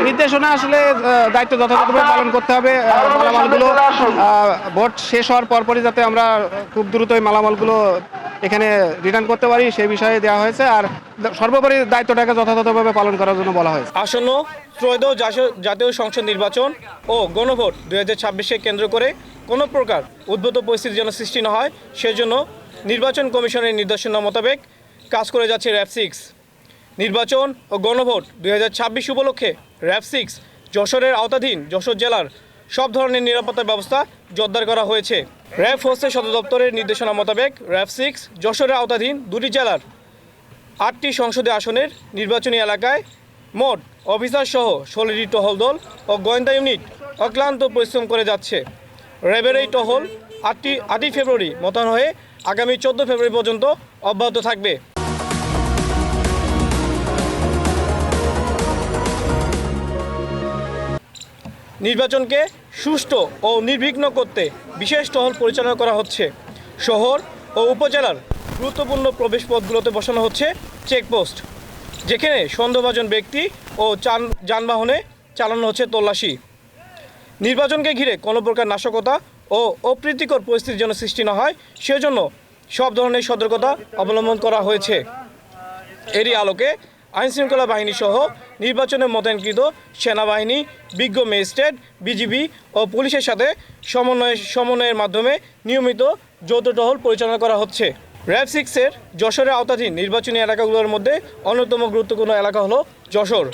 নির্দেশনা আসলে দায়িত্ব যথাযথভাবে পালন করতে হবে। মালামালগুলো ভোট শেষ হওয়ার পরপরই যাতে আমরা খুব দ্রুত এই মালামালগুলো এখানে রিটার্ন করতে পারি সেই বিষয়ে দেওয়া হয়েছে। আর সর্বোপরি দায়িত্বটাকে যথাযথভাবে পালন করার জন্য বলা হয়েছে। আসন্ন ত্রয়োদশ জাতীয় সংসদ নির্বাচন ও গণভোট 2026-কে কেন্দ্র করে কোনো প্রকার উদ্ভূত পরিস্থিতি যেন সৃষ্টি না হয় সেজন্য নির্বাচন কমিশনের নির্দেশনা মোতাবেক কাজ করে যাচ্ছে র্যাব-6। নির্বাচন ও গণভোট 2026 উপলক্ষে র্যাব-6 যশোরের আওতাধীন যশোর জেলার সব ধরনের নিরাপত্তা ব্যবস্থা জোরদার করা হয়েছে। র্যাব ফোর্সের সদর দপ্তরের নির্দেশনা মোতাবেক র্যাব-6 যশোরের আওতাধীন 2টি জেলার 8টি সংসদীয় আসনের নির্বাচনী এলাকায় মোট অফিসার সহ 16টি টহল দল ও গোয়েন্দা ইউনিট অক্লান্ত পরিশ্রম করে যাচ্ছে। র্যাবের এই টহল 8ই ফেব্রুয়ারি মোতায়েন হয়ে আগামী 14 ফেব্রুয়ারি পর্যন্ত অব্যাহত থাকবে। নির্বাচনকে সুষ্ঠু ও নির্বিঘ্ন করতে বিশেষ টহল পরিচালনা করা হচ্ছে। শহর ও উপজেলার গুরুত্বপূর্ণ প্রবেশপথগুলোতে বসানো হচ্ছে চেকপোস্ট, যেখানে সন্দেহভাজন ব্যক্তি ও যানবাহনে চালানো হচ্ছে তল্লাশি। নির্বাচনকে ঘিরে কোনো প্রকার নাশকতা ও অপ্রীতিকর পরিস্থিতি যেন সৃষ্টি না হয় সেজন্য সব ধরনের সতর্কতা অবলম্বন করা হয়েছে। এরই আলোকে আইনশৃঙ্খলা বাহিনী সহ নির্বাচনে মোতায়েনকৃত সেনাবাহিনী, বিজ্ঞ ম্যাজিস্ট্রেট, বিজিবি ও পুলিশের সাথে সমন্বয়ের মাধ্যমে নিয়মিত যৌথ টহল পরিচালনা করা হচ্ছে। র্যাব-6-এর যশোরের আওতাধীন নির্বাচনী এলাকাগুলোর মধ্যে অন্যতম গুরুত্বপূর্ণ এলাকা হলো যশোর।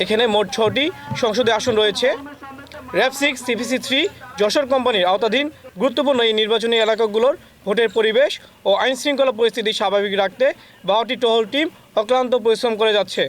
এখানে মোট 6টি সংসদীয় আসন রয়েছে। র্যাব-6 সিপিসি-3 যশোর কোম্পানির আওতাধীন গুরুত্বপূর্ণ এই নির্বাচনী এলাকাগুলোর ভোটের পরিবেশ ও আইনশৃঙ্খলা পরিস্থিতি স্বাভাবিক রাখতে 12টি টহল টিম অক্লান্ত পরিশ্রম করে যাচ্ছে।